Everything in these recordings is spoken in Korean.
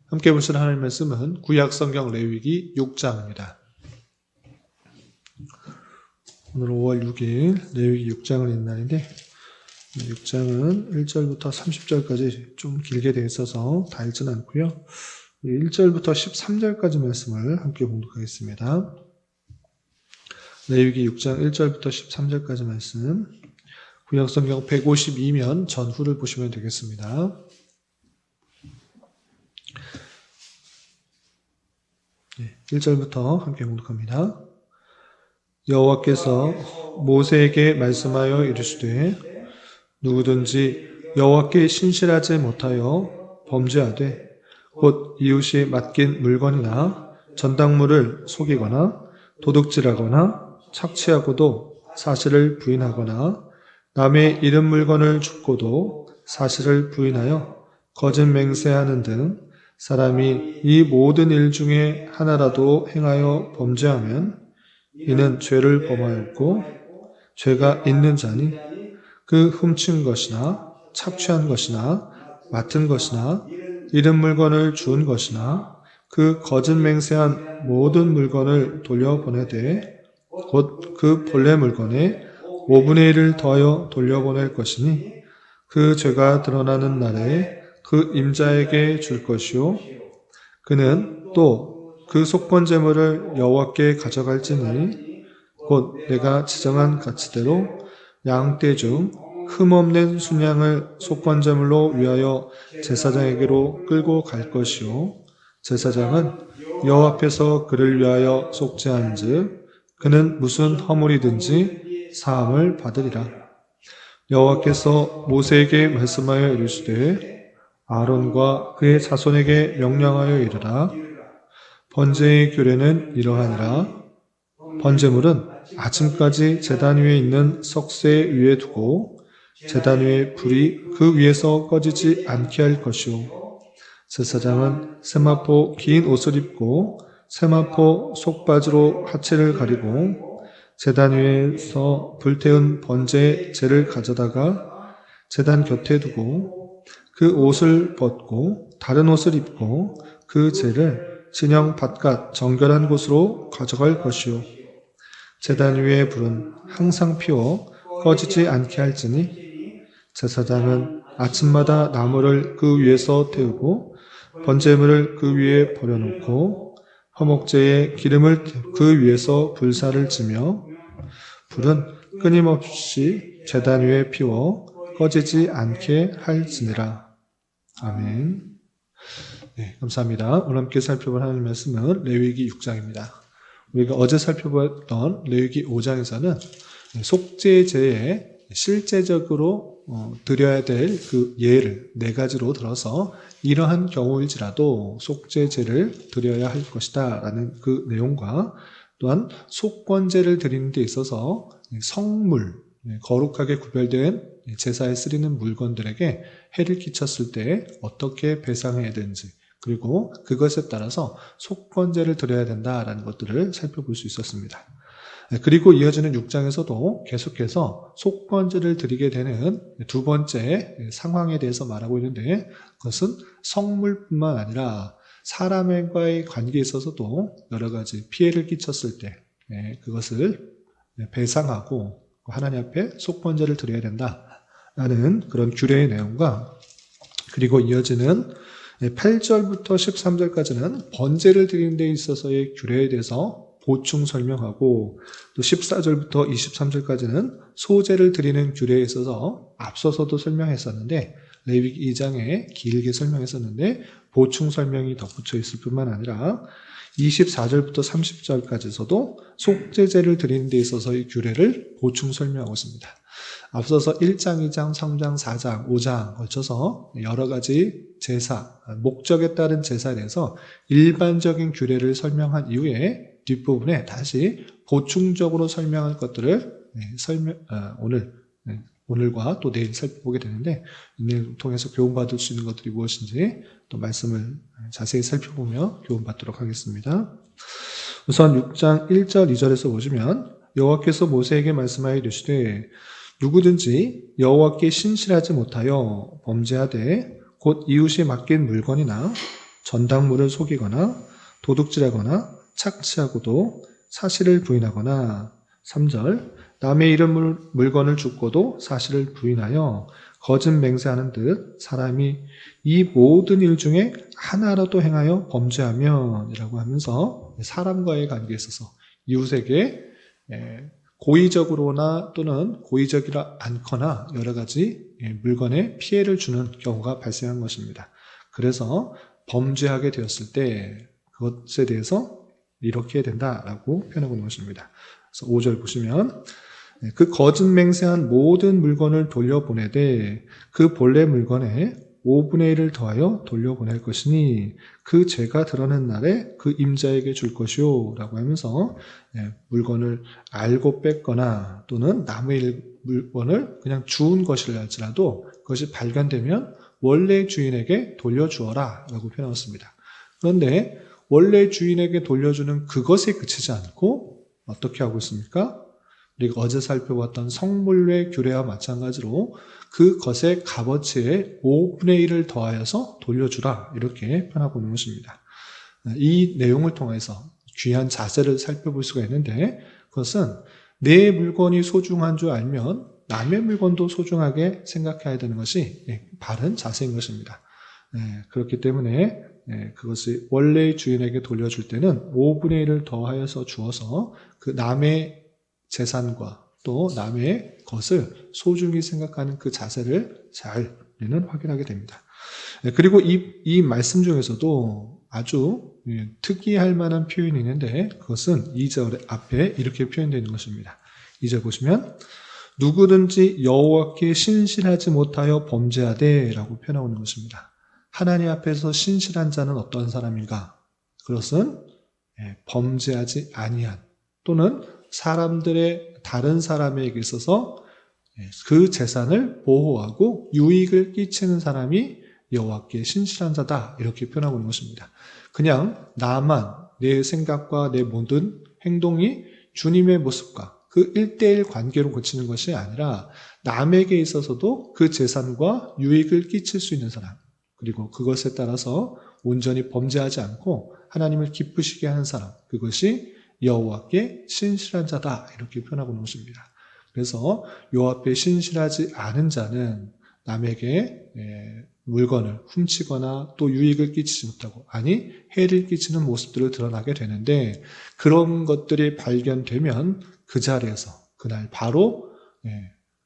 함께 보실 하나님의 말씀은 구약성경 레위기 6장입니다. 오늘 5월 6일 레위기 6장을 읽는 날인데 6장은 1절부터 30절까지 좀 길게 되어 있어서 다 읽지는 않고요. 1절부터 13절까지 말씀을 함께 봉독하겠습니다. 레위기 6장 1절부터 13절까지 말씀, 구약성경 152면 전후를 보시면 되겠습니다. 1절부터 함께 봉독합니다. 여호와께서 모세에게 말씀하여 이르시되 누구든지 여호와께 신실하지 못하여 범죄하되 곧 이웃이 맡긴 물건이나 전당물을 속이거나 도둑질하거나 착취하고도 사실을 부인하거나 남의 잃은 물건을 줍고도 사실을 부인하여 거짓 맹세하는 등 사람이 이 모든 일 중에 하나라도 행하여 범죄하면 이는 죄를 범하였고 죄가 있는 자니 그 훔친 것이나 착취한 것이나 맡은 것이나 잃은 물건을 준 것이나 그 거짓 맹세한 모든 물건을 돌려보내되 곧 그 본래 물건에 5분의 1을 더하여 돌려보낼 것이니 그 죄가 드러나는 날에 그 임자에게 줄 것이요 그는 또 그 속건 제물을 여호와께 가져갈지니 곧 내가 지정한 가치대로 양떼 중 흠없는 순양을 속건 제물로 위하여 제사장에게로 끌고 갈 것이요 제사장은 여호와 앞에서 그를 위하여 속죄한즉 그는 무슨 허물이든지 사함을 받으리라. 여호와께서 모세에게 말씀하여 이르시되 아론과 그의 자손에게 명령하여 이르라. 번제의 규례는 이러하니라. 번제물은 아침까지 제단 위에 있는 석쇠 위에 두고 제단 위에 불이 그 위에서 꺼지지 않게 할 것이요 제사장은 세마포 긴 옷을 입고 세마포 속바지로 하체를 가리고 제단 위에서 불태운 번제의 재를 가져다가 제단 곁에 두고 그 옷을 벗고 다른 옷을 입고 그 재를 진영 바깥 정결한 곳으로 가져갈 것이요 제단 위의 불은 항상 피워 꺼지지 않게 할지니 제사장은 아침마다 나무를 그 위에서 태우고 번제물을 그 위에 버려놓고 화목제에 기름을 그 위에서 불사를 지며 불은 끊임없이 제단 위에 피워 꺼지지 않게 할지니라. 아멘. 네, 감사합니다. 오늘 함께 살펴볼 하나님의 말씀은 레위기 6장입니다. 우리가 어제 살펴봤던 레위기 5장에서는 속죄제에 실제적으로 드려야 될 그 예를 4가지로 들어서 이러한 경우일지라도 속죄제를 드려야 할 것이다 라는 그 내용과 또한 속건제를 드리는 데 있어서 성물, 거룩하게 구별된 제사에 쓰이는 물건들에게 해를 끼쳤을 때 어떻게 배상해야 되는지 그리고 그것에 따라서 속건제를 드려야 된다라는 것들을 살펴볼 수 있었습니다. 그리고 이어지는 6장에서도 계속해서 속건제를 드리게 되는 두 번째 상황에 대해서 말하고 있는데 그것은 성물뿐만 아니라 사람과의 관계에 있어서도 여러 가지 피해를 끼쳤을 때 그것을 배상하고 하나님 앞에 속건제를 드려야 된다라는 그런 규례의 내용과 그리고 이어지는 8절부터 13절까지는 번제를 드리는 데 있어서의 규례에 대해서 보충 설명하고 또 14절부터 23절까지는 소제를 드리는 규례에 있어서 앞서서도 설명했었는데 레위기 2장에 길게 설명했었는데 보충 설명이 덧붙여 있을 뿐만 아니라 24절부터 30절까지서도 속죄제를 드리는 데 있어서의 규례를 보충 설명하고 있습니다. 앞서서 1장, 2장, 3장, 4장, 5장 걸쳐서 여러 가지 제사, 목적에 따른 제사에 대해서 일반적인 규례를 설명한 이후에 뒷부분에 다시 보충적으로 설명할 것들을 오늘과 또 내일 살펴보게 되는데 이 내용을 통해서 교훈받을 수 있는 것들이 무엇인지 또 말씀을 자세히 살펴보며 교훈받도록 하겠습니다. 우선 6장 1절 2절에서 보시면 여호와께서 모세에게 말씀하여 이르시되 누구든지 여호와께 신실하지 못하여 범죄하되 곧 이웃이 맡긴 물건이나 전당물을 속이거나 도둑질하거나 착취하고도 사실을 부인하거나 3절 남의 이름 물건을 줍고도 사실을 부인하여 거짓 맹세하는 듯 사람이 이 모든 일 중에 하나라도 행하여 범죄하면 이라고 하면서 사람과의 관계에 있어서 이웃에게 고의적으로나 또는 고의적이지 않거나 여러 가지 물건에 피해를 주는 경우가 발생한 것입니다. 그래서 범죄하게 되었을 때 그것에 대해서 이렇게 해야 된다라고 표현하고 있는 것입니다. 그래서 5절 보시면 그 거짓 맹세한 모든 물건을 돌려보내되 그 본래 물건에 5분의 1을 더하여 돌려보낼 것이니 그 죄가 드러난 날에 그 임자에게 줄 것이요 라고 하면서 물건을 알고 뺐거나 또는 남의 물건을 그냥 주운 것이라 할지라도 그것이 발견되면 원래 주인에게 돌려주어라 라고 표현했습니다. 그런데 원래 주인에게 돌려주는 그것에 그치지 않고 어떻게 하고 있습니까? 우리가 어제 살펴봤던 성물외 규례와 마찬가지로 그 것의 값어치에 5분의 1을 더하여서 돌려주라 이렇게 표현하고 있는 것입니다. 이 내용을 통해서 귀한 자세를 살펴볼 수가 있는데 그것은 내 물건이 소중한 줄 알면 남의 물건도 소중하게 생각해야 되는 것이 바른 자세인 것입니다. 그렇기 때문에 그것을 원래 주인에게 돌려줄 때는 5분의 1을 더하여서 주어서 그 남의 재산과 또 남의 것을 소중히 생각하는 그 자세를 잘 우리는 확인하게 됩니다. 그리고 이 말씀 중에서도 아주 특이할 만한 표현이 있는데 그것은 2절 앞에 이렇게 표현되어 있는 것입니다. 2절 보시면 누구든지 여호와께 신실하지 못하여 범죄하되 라고 표현하고 있는 것입니다. 하나님 앞에서 신실한 자는 어떤 사람인가? 그것은 범죄하지 아니한 또는 다른 사람에게 있어서 그 재산을 보호하고 유익을 끼치는 사람이 여호와께 신실한 자다 이렇게 표현하고 있는 것입니다. 그냥 나만 내 생각과 내 모든 행동이 주님의 모습과 그 1:1 관계로 그치는 것이 아니라 남에게 있어서도 그 재산과 유익을 끼칠 수 있는 사람 그리고 그것에 따라서 온전히 범죄하지 않고 하나님을 기쁘시게 하는 사람 그것이 여호와께 신실한 자다 이렇게 표현하고 있는 것입니다. 그래서 여호와께 신실하지 않은 자는 남에게 물건을 훔치거나 또 유익을 끼치지 못하고 아니 해를 끼치는 모습들을 드러나게 되는데 그런 것들이 발견되면 그 자리에서 그날 바로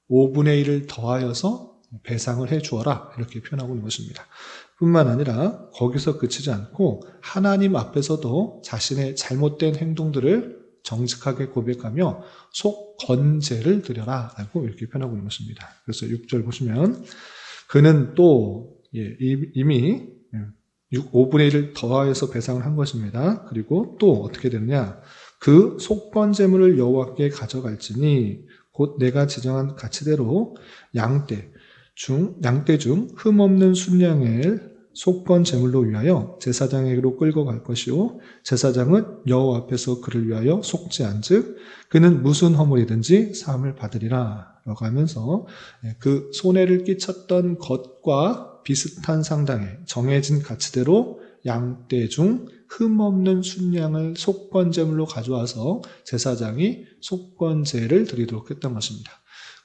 5분의 1을 더하여서 배상을 해 주어라 이렇게 표현하고 있는 것입니다. 뿐만 아니라 거기서 그치지 않고 하나님 앞에서도 자신의 잘못된 행동들을 정직하게 고백하며 속 건제를 드려라 라고 이렇게 표현하고 있는 것입니다. 그래서 6절 보시면 그는 또 이미 5분의 1을 더하여서 배상을 한 것입니다. 그리고 또 어떻게 되느냐 그 속건제물을 여호와께 가져갈지니 곧 내가 지정한 가치대로 양떼 중 흠없는 순양을 속건 제물로 위하여 제사장에게로 끌고 갈 것이요 제사장은 여호와 앞에서 그를 위하여 속지 않즉 그는 무슨 허물이든지 사함을 받으리라 라고 하면서 그 손해를 끼쳤던 것과 비슷한 상당의 정해진 가치대로 양떼 중 흠없는 순양을 속건 제물로 가져와서 제사장이 속건제를 드리도록 했던 것입니다.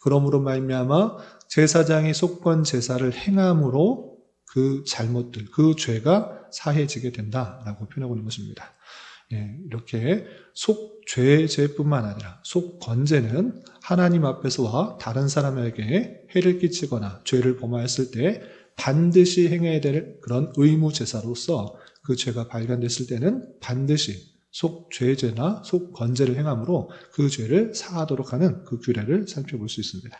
그러므로 말미암아 제사장이 속건 제사를 행함으로 그 잘못들, 그 죄가 사해지게 된다라고 표현하고 있는 것입니다. 이렇게 속죄제뿐만 아니라 속건제는 하나님 앞에서와 다른 사람에게 해를 끼치거나 죄를 범하였을 때 반드시 행해야 될 그런 의무 제사로서 그 죄가 발견됐을 때는 반드시 속죄제나 속건제를 행함으로 그 죄를 사하도록 하는 그 규례를 살펴볼 수 있습니다.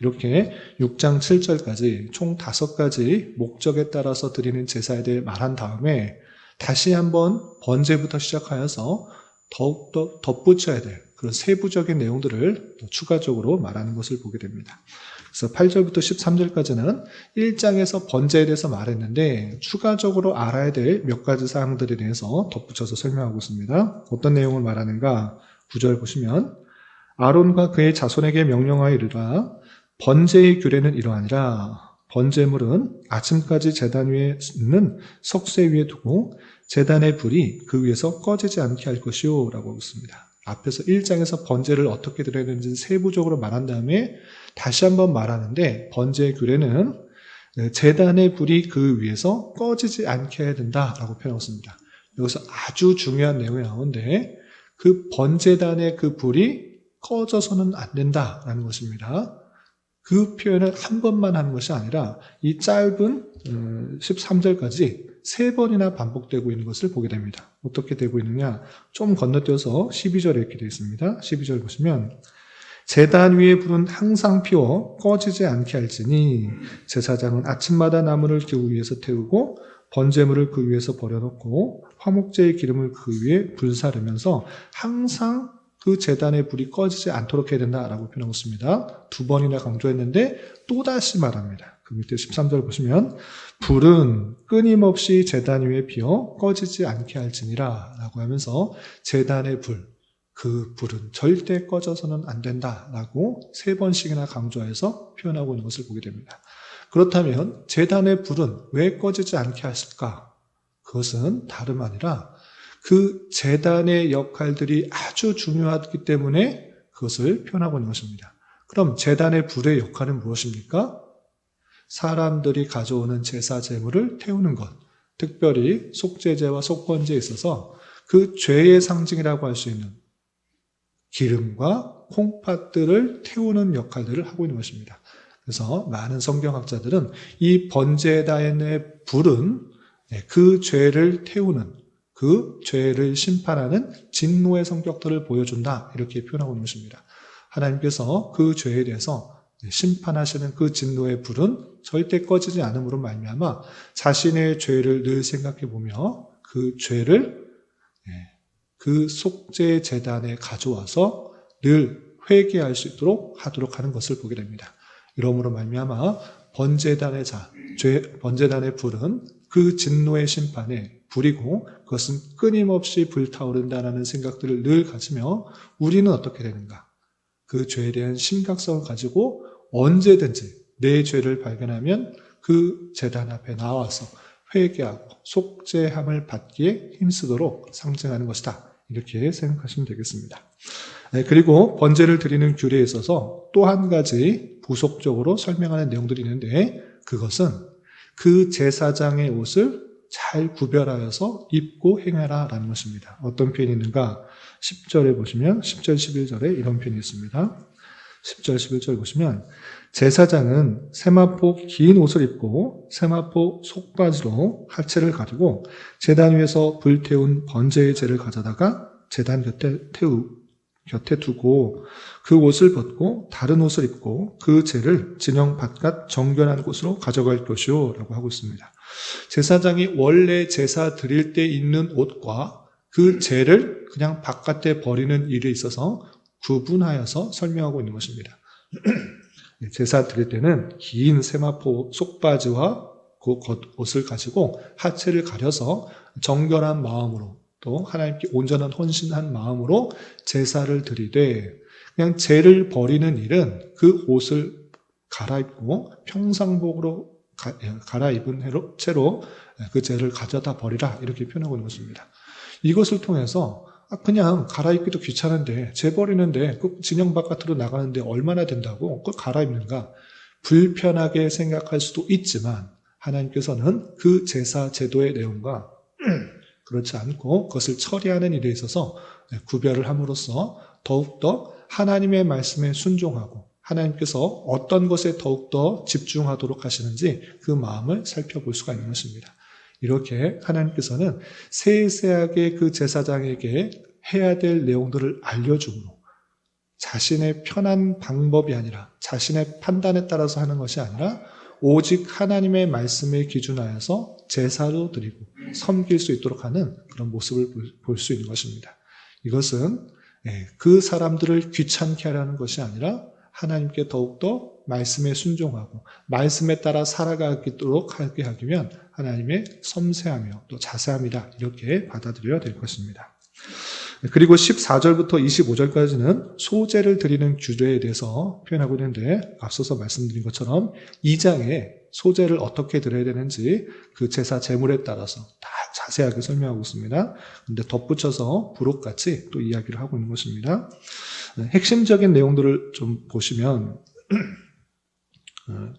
이렇게 6장 7절까지 총 5가지 목적에 따라서 드리는 제사에 대해 말한 다음에 다시 한번 번제부터 시작하여서 더욱더 덧붙여야 될 그런 세부적인 내용들을 추가적으로 말하는 것을 보게 됩니다. 그래서 8절부터 13절까지는 1장에서 번제에 대해서 말했는데 추가적으로 알아야 될 몇 가지 사항들에 대해서 덧붙여서 설명하고 있습니다. 어떤 내용을 말하는가? 9절 보시면 아론과 그의 자손에게 명령하여 이르라 번제의 규례는 이러하니라 번제물은 아침까지 제단 위에 있는 석쇠 위에 두고 제단의 불이 그 위에서 꺼지지 않게 할 것이요 라고 하고 있습니다. 앞에서 1장에서 번제를 어떻게 드려야 되는지 세부적으로 말한 다음에 다시 한번 말하는데, 번제의 규례는 제단의 불이 그 위에서 꺼지지 않게 해야 된다라고 표현하고 있습니다. 여기서 아주 중요한 내용이 나오는데, 그 번제단의 그 불이 꺼져서는 안 된다라는 것입니다. 그 표현을 한 번만 하는 것이 아니라 이 짧은 13절까지 3번이나 반복되고 있는 것을 보게 됩니다. 어떻게 되고 있느냐? 좀 건너뛰어서 12절에 이렇게 되어 있습니다. 12절 보시면 제단 위에 불은 항상 피워 꺼지지 않게 할지니 제사장은 아침마다 나무를 그 위에서 태우고 번제물을 그 위에서 버려놓고 화목제의 기름을 그 위에 불사르면서 항상 그 제단의 불이 꺼지지 않도록 해야 된다라고 표현하고 있습니다. 2번이나 강조했는데 또다시 말합니다. 그 밑에 13절 보시면 불은 끊임없이 제단 위에 피어 꺼지지 않게 할지니라 라고 하면서 제단의 불, 그 불은 절대 꺼져서는 안 된다라고 3번씩이나 강조해서 표현하고 있는 것을 보게 됩니다. 그렇다면 제단의 불은 왜 꺼지지 않게 하실까? 그것은 다름 아니라 그 제단의 역할들이 아주 중요하기 때문에 그것을 표현하고 있는 것입니다. 그럼 제단의 불의 역할은 무엇입니까? 사람들이 가져오는 제사 제물을 태우는 것, 특별히 속죄제와 속번제에 있어서 그 죄의 상징이라고 할 수 있는 기름과 콩팥들을 태우는 역할들을 하고 있는 것입니다. 그래서 많은 성경학자들은 이 번제단의 불은 그 죄를 태우는, 그 죄를 심판하는 진노의 성격들을 보여준다, 이렇게 표현하고 있는 것입니다. 하나님께서 그 죄에 대해서 심판하시는 그 진노의 불은 절대 꺼지지 않음으로 말미암아 자신의 죄를 늘 생각해 보며 그 죄를 그 속죄 제단에 가져와서 늘 회개할 수 있도록 하도록 하는 것을 보게 됩니다. 이러므로 말미암아 번제단의 번제단의 불은 그 진노의 심판에 불이고 그것은 끊임없이 불타오른다는 생각들을 늘 가지며 우리는 어떻게 되는가? 그 죄에 대한 심각성을 가지고 언제든지 내 죄를 발견하면 그 제단 앞에 나와서 회개하고 속죄함을 받기에 힘쓰도록 상징하는 것이다. 이렇게 생각하시면 되겠습니다. 그리고 번제를 드리는 규례에 있어서 또 한 가지 부속적으로 설명하는 내용들이 있는데, 그것은 그 제사장의 옷을 잘 구별하여서 입고 행하라 라는 것입니다. 어떤 표현이 있는가? 10절에 보시면 10절 11절에 이런 표현이 있습니다. 10절 11절 보시면 제사장은 세마포 긴 옷을 입고 세마포 속바지로 하체를 가리고 제단 위에서 불태운 번제의 재를 가져다가 제단 곁에 두고 그 옷을 벗고 다른 옷을 입고 그 재를 진영 바깥 정결한 곳으로 가져갈 것이요 라고 하고 있습니다. 제사장이 원래 제사 드릴 때 입는 옷과 그 재를 그냥 바깥에 버리는 일에 있어서 구분하여서 설명하고 있는 것입니다. 제사 드릴 때는 긴 세마포 속바지와 그 겉옷을 가지고 하체를 가려서 정결한 마음으로 또 하나님께 온전한 헌신한 마음으로 제사를 드리되, 그냥 재를 버리는 일은 그 옷을 갈아입고 평상복으로 갈아입은 채로 그 재를 가져다 버리라, 이렇게 표현하고 있는 것입니다. 이것을 통해서 그냥 갈아입기도 귀찮은데 재 버리는데 그 진영 바깥으로 나가는데 얼마나 된다고 그걸 갈아입는가, 불편하게 생각할 수도 있지만 하나님께서는 그 제사 제도의 내용과 그렇지 않고 그것을 처리하는 일에 있어서 구별을 함으로써 더욱더 하나님의 말씀에 순종하고 하나님께서 어떤 것에 더욱더 집중하도록 하시는지 그 마음을 살펴볼 수가 있는 것입니다. 이렇게 하나님께서는 세세하게 그 제사장에게 해야 될 내용들을 알려주므로 자신의 편한 방법이 아니라 자신의 판단에 따라서 하는 것이 아니라 오직 하나님의 말씀에 기준하여서 제사로 드리고 섬길 수 있도록 하는 그런 모습을 볼 수 있는 것입니다. 이것은 그 사람들을 귀찮게 하려는 것이 아니라 하나님께 더욱더 말씀에 순종하고 말씀에 따라 살아가도록 하게 하기면 하나님의 섬세하며 또 자세함이다, 이렇게 받아들여야 될 것입니다. 그리고 14절부터 25절까지는 소제를 드리는 규례에 대해서 표현하고 있는데 앞서서 말씀드린 것처럼 2장에 소제를 어떻게 드려야 되는지 그 제사 제물에 따라서 다 자세하게 설명하고 있습니다. 그런데 덧붙여서 부록같이 또 이야기를 하고 있는 것입니다. 핵심적인 내용들을 좀 보시면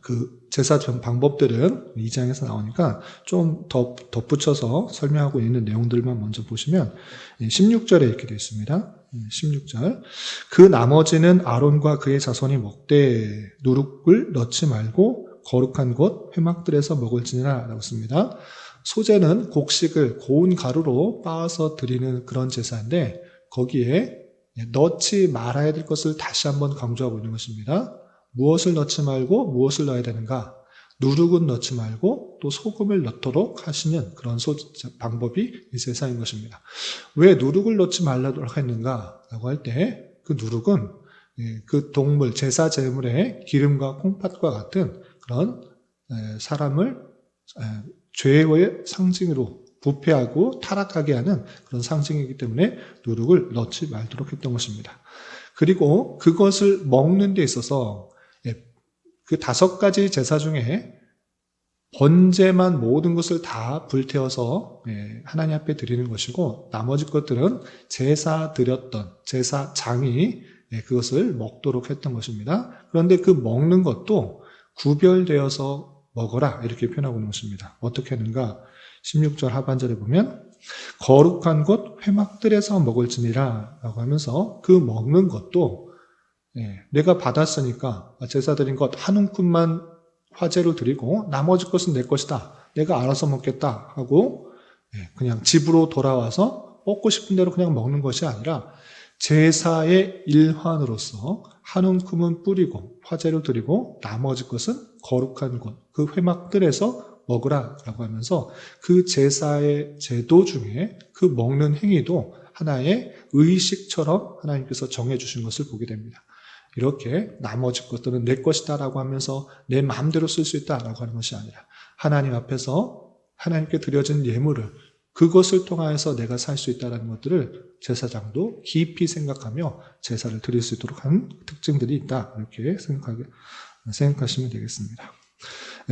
그 제사 방법들은 2장에서 나오니까 좀 더 덧붙여서 설명하고 있는 내용들만 먼저 보시면 16절에 이렇게 되어 있습니다. 16절 그 나머지는 아론과 그의 자손이 먹되 누룩을 넣지 말고 거룩한 곳 회막들에서 먹을지니라 라고 씁니다. 소제는 곡식을 고운 가루로 빻아서 드리는 그런 제사인데 거기에 넣지 말아야 될 것을 다시 한번 강조하고 있는 것입니다. 무엇을 넣지 말고 무엇을 넣어야 되는가? 누룩은 넣지 말고 또 소금을 넣도록 하시는 그런 방법이 이 제사인 것입니다. 왜 누룩을 넣지 말라고 했는가? 라고 할 때 그 누룩은 그 동물, 제사 제물의 기름과 콩팥과 같은 그런 사람을 죄의 상징으로 부패하고 타락하게 하는 그런 상징이기 때문에 누룩을 넣지 말도록 했던 것입니다. 그리고 그것을 먹는 데 있어서 그 5가지 제사 중에 번제만 모든 것을 다 불태워서 하나님 앞에 드리는 것이고 나머지 것들은 제사 드렸던 제사장이 그것을 먹도록 했던 것입니다. 그런데 그 먹는 것도 구별되어서 먹어라 이렇게 표현하고 있는 것입니다. 어떻게 하는가? 16절 하반절에 보면 거룩한 곳 회막들에서 먹을지니라 라고 하면서 그 먹는 것도 내가 받았으니까 제사 드린 것 한 움큼만 화제로 드리고 나머지 것은 내 것이다. 내가 알아서 먹겠다 하고 그냥 집으로 돌아와서 먹고 싶은 대로 그냥 먹는 것이 아니라 제사의 일환으로서 한 움큼은 뿌리고 화제로 드리고 나머지 것은 거룩한 곳, 그 회막들에서 먹으라 라고 하면서 그 제사의 제도 중에 그 먹는 행위도 하나의 의식처럼 하나님께서 정해주신 것을 보게 됩니다. 이렇게 나머지 것들은 내 것이다 라고 하면서 내 마음대로 쓸 수 있다 라고 하는 것이 아니라 하나님 앞에서 하나님께 드려진 예물을 그것을 통하여서 내가 살 수 있다는 것들을 제사장도 깊이 생각하며 제사를 드릴 수 있도록 하는 특징들이 있다 이렇게 생각하시면 되겠습니다.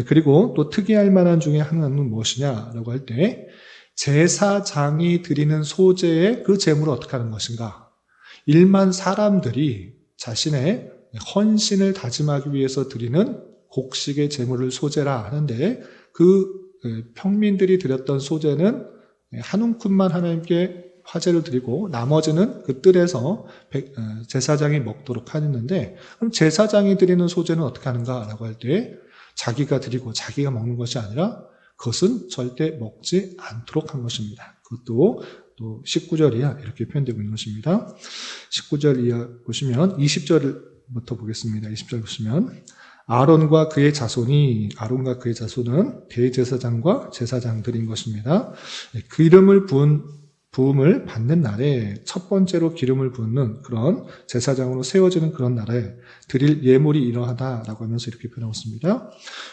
그리고 또 특이할 만한 중에 하나는 무엇이냐라고 할 때 제사장이 드리는 소제의 그 제물을 어떻게 하는 것인가? 일반 사람들이 자신의 헌신을 다짐하기 위해서 드리는 곡식의 제물을 소제라 하는데 그 평민들이 드렸던 소제는 한 움큼만 하나님께 화제를 드리고 나머지는 그 뜰에서 제사장이 먹도록 하는데 그럼 제사장이 드리는 소제는 어떻게 하는가라고 할 때 자기가 드리고 자기가 먹는 것이 아니라 그것은 절대 먹지 않도록 한 것입니다. 그것도 또 19절 이하 이렇게 표현되고 있는 것입니다. 19절 이하 보시면 20절부터 보겠습니다. 20절 보시면 아론과 그의 자손은 대제사장과 제사장들인 것입니다. 기름을 부음을 받는 날에 첫 번째로 기름을 붓는 그런 제사장으로 세워지는 그런 날에 드릴 예물이 이러하다라고 하면서 이렇게 표현하고 있습니다.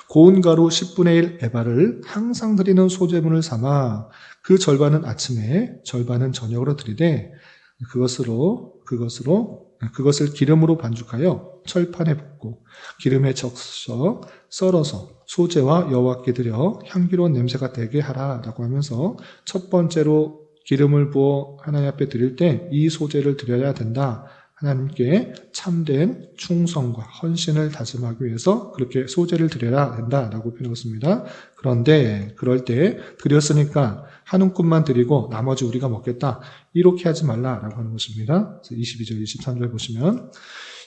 고운 가루 10분의 1 에바를 항상 드리는 소제물을 삼아 그 절반은 아침에 절반은 저녁으로 드리되 그것을 기름으로 반죽하여 철판에 붓고 기름에 적셔 썰어서 소제와 여호와께 드려 향기로운 냄새가 되게 하라라고 하면서 첫 번째로 기름을 부어 하나님 앞에 드릴 때 이 소제를 드려야 된다. 하나님께 참된 충성과 헌신을 다짐하기 위해서 그렇게 소제를 드려야 된다라고 표현했습니다. 그런데 그럴 때 드렸으니까 한 움큼만 드리고 나머지 우리가 먹겠다. 이렇게 하지 말라라고 하는 것입니다. 22절, 23절 보시면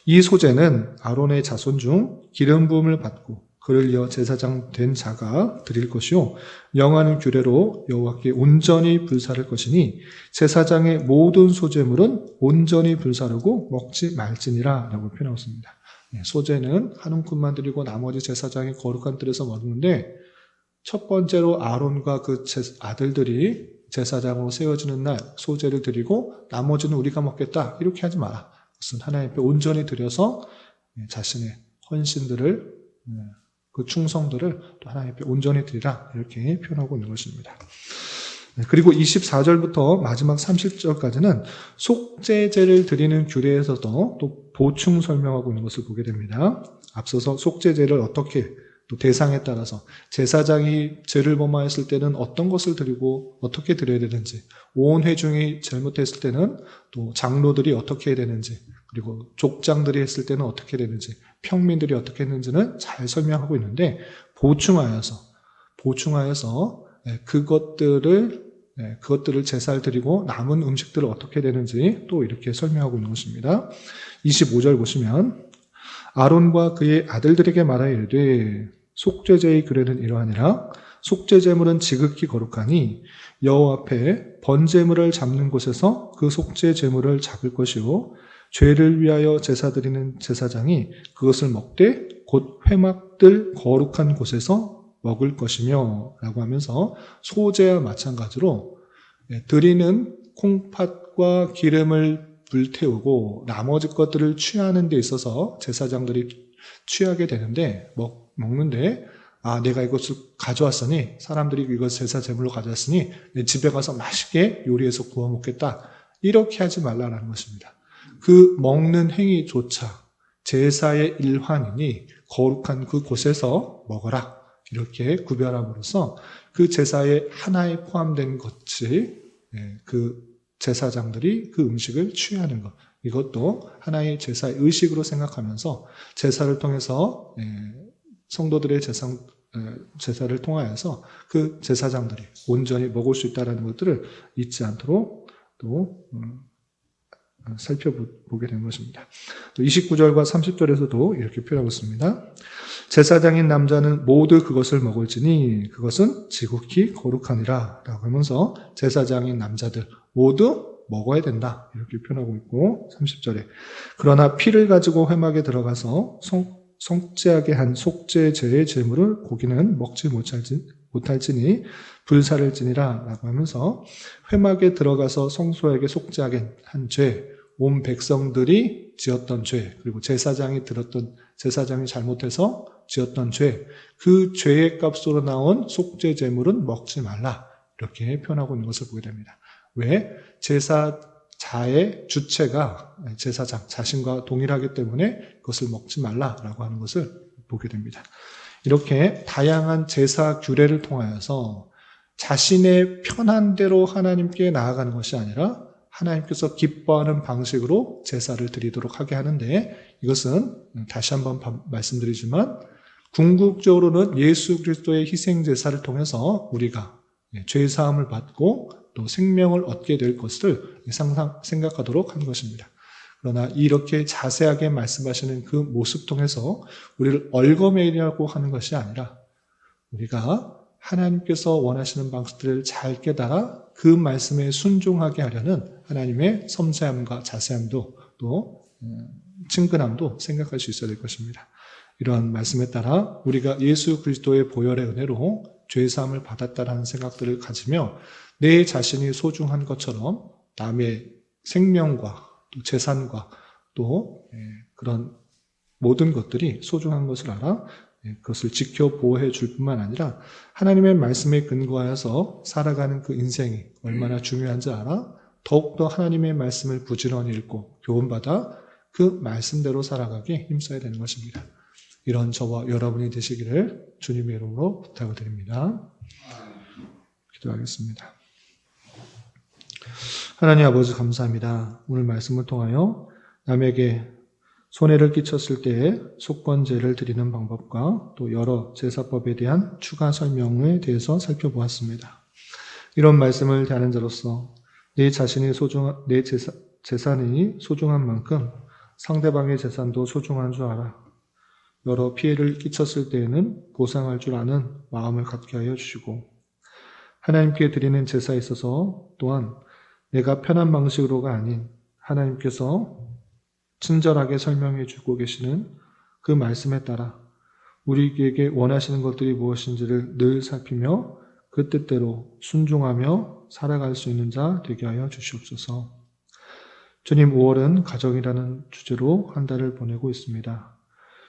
이 소제는 아론의 자손 중 기름 부음을 받고 그를 이어 제사장 된 자가 드릴 것이요 명하는 규례로 여호와께 온전히 불사를 것이니 제사장의 모든 소제물은 온전히 불사르고 먹지 말지니라 라고 표현하고 있습니다. 소제는 한 움큼만 드리고 나머지 제사장이 거룩한 뜰에서 먹는데 첫 번째로 아론과 그 아들들이 제사장으로 세워지는 날 소제를 드리고 나머지는 우리가 먹겠다 이렇게 하지 마라. 그것은 하나님 앞에 온전히 드려서 자신의 헌신들을 그 충성들을 또 하나님 앞에 온전히 드리라 이렇게 표현하고 있는 것입니다. 그리고 24절부터 마지막 30절까지는 속죄제를 드리는 규례에서도 또 보충 설명하고 있는 것을 보게 됩니다. 앞서서 속죄제를 어떻게 또 대상에 따라서 제사장이 죄를 범하였을 때는 어떤 것을 드리고 어떻게 드려야 되는지, 온 회중이 잘못했을 때는 또 장로들이 어떻게 해야 되는지, 그리고 족장들이 했을 때는 어떻게 되는지, 평민들이 어떻게 했는지는 잘 설명하고 있는데 보충하여서 그것들을 제사를 드리고 남은 음식들을 어떻게 되는지 또 이렇게 설명하고 있는 것입니다. 25절 보시면 아론과 그의 아들들에게 말하여 이르되 속죄제의 규례는 이러하니라. 속죄제물은 지극히 거룩하니 여호와 앞에 번제물을 잡는 곳에서 그 속죄제물을 잡을 것이요 죄를 위하여 제사 드리는 제사장이 그것을 먹되 곧 회막들 거룩한 곳에서 먹을 것이며 라고 하면서 소제와 마찬가지로 드리는 콩팥과 기름을 불태우고 나머지 것들을 취하는 데 있어서 제사장들이 취하게 되는데 먹는데 내가 이것을 가져왔으니 사람들이 이것 제사 제물로 가져왔으니 내 집에 가서 맛있게 요리해서 구워 먹겠다. 이렇게 하지 말라라는 것입니다. 그 먹는 행위조차 제사의 일환이니 거룩한 그 곳에서 먹어라. 이렇게 구별함으로써 그 제사의 하나에 포함된 것이 그 제사장들이 그 음식을 취하는 것. 이것도 하나의 제사의 의식으로 생각하면서 제사를 통해서 성도들의 제사를 통하여서 그 제사장들이 온전히 먹을 수 있다는 것들을 잊지 않도록 또 살펴보게 된 것입니다. 또 29절과 30절에서도 이렇게 표현하고 있습니다. 제사장인 남자는 모두 그것을 먹을지니 그것은 지극히 거룩하니라 라고 하면서 제사장인 남자들 모두 먹어야 된다 이렇게 표현하고 있고 30절에 그러나 피를 가지고 회막에 들어가서 성죄하게 한 속죄제의 제물을 고기는 먹지 못할지니 불사를지니라 라고 하면서 회막에 들어가서 성소에게 속죄하게 한 죄, 온 백성들이 지었던 죄, 그리고 제사장이 잘못해서 지었던 죄, 그 죄의 값으로 나온 속죄 제물은 먹지 말라 이렇게 표현하고 있는 것을 보게 됩니다. 왜? 제사자의 주체가 제사장 자신과 동일하기 때문에 그것을 먹지 말라라고 하는 것을 보게 됩니다. 이렇게 다양한 제사 규례를 통하여서 자신의 편한 대로 하나님께 나아가는 것이 아니라 하나님께서 기뻐하는 방식으로 제사를 드리도록 하게 하는데 이것은 다시 한번 말씀드리지만 궁극적으로는 예수 그리스도의 희생 제사를 통해서 우리가 죄 사함을 받고 또 생명을 얻게 될 것을 생각하도록 한 것입니다. 그러나 이렇게 자세하게 말씀하시는 그 모습 통해서 우리를 얽어매이려고 하는 것이 아니라 우리가 하나님께서 원하시는 방식들을 잘 깨달아 그 말씀에 순종하게 하려는 하나님의 섬세함과 자세함도 또 친근함도 생각할 수 있어야 될 것입니다. 이러한 말씀에 따라 우리가 예수 그리스도의 보혈의 은혜로 죄사함을 받았다라는 생각들을 가지며 내 자신이 소중한 것처럼 남의 생명과 또 재산과 또 그런 모든 것들이 소중한 것을 알아 그것을 지켜 보호해 줄 뿐만 아니라 하나님의 말씀에 근거하여서 살아가는 그 인생이 얼마나 중요한지 알아 더욱더 하나님의 말씀을 부지런히 읽고 교훈받아 그 말씀대로 살아가게 힘써야 되는 것입니다. 이런 저와 여러분이 되시기를 주님의 이름으로 부탁을 드립니다. 기도하겠습니다. 하나님 아버지 감사합니다. 오늘 말씀을 통하여 남에게 손해를 끼쳤을 때에 속건제를 드리는 방법과 또 여러 제사법에 대한 추가 설명에 대해서 살펴보았습니다. 이런 말씀을 대하는 자로서 내 자신이 내 재산이 소중한 만큼 상대방의 재산도 소중한 줄 알아. 여러 피해를 끼쳤을 때에는 보상할 줄 아는 마음을 갖게 하여 주시고 하나님께 드리는 제사에 있어서 또한 내가 편한 방식으로가 아닌 하나님께서 친절하게 설명해 주고 계시는 그 말씀에 따라 우리에게 원하시는 것들이 무엇인지를 늘 살피며 그 뜻대로 순종하며 살아갈 수 있는 자 되게 하여 주시옵소서. 주님, 5월은 가정이라는 주제로 한 달을 보내고 있습니다.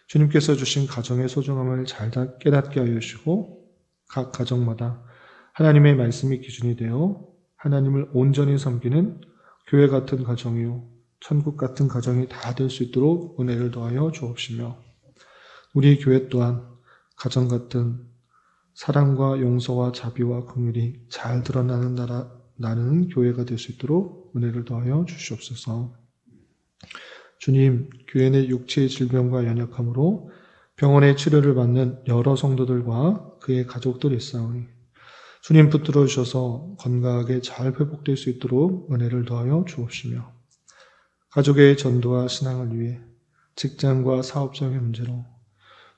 주님께서 주신 가정의 소중함을 잘 깨닫게 하여 주시고 각 가정마다 하나님의 말씀이 기준이 되어 하나님을 온전히 섬기는 교회 같은 가정이요 천국 같은 가정이 다 될 수 있도록 은혜를 더하여 주옵시며 우리 교회 또한 가정 같은 사랑과 용서와 자비와 긍휼이 잘 드러나는 나는 교회가 될 수 있도록 은혜를 더하여 주시옵소서. 주님, 교회 내 육체의 질병과 연약함으로 병원의 치료를 받는 여러 성도들과 그의 가족들이 있사오니 주님 붙들어 주셔서 건강하게 잘 회복될 수 있도록 은혜를 더하여 주옵시며 가족의 전도와 신앙을 위해 직장과 사업적인 문제로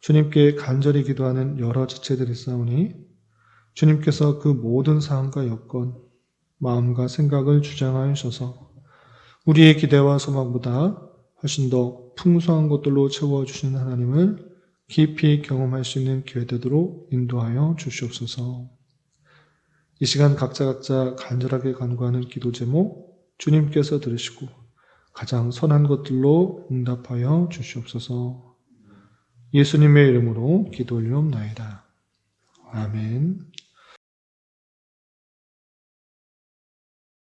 주님께 간절히 기도하는 여러 지체들이 있사오니 주님께서 그 모든 상황과 여건, 마음과 생각을 주장하여 주셔서 우리의 기대와 소망보다 훨씬 더 풍성한 것들로 채워주시는 하나님을 깊이 경험할 수 있는 교회되도록 인도하여 주시옵소서. 이 시간 각자 간절하게 간구하는 기도 제목 주님께서 들으시고 가장 선한 것들로 응답하여 주시옵소서. 예수님의 이름으로 기도 올리옵나이다. 아멘.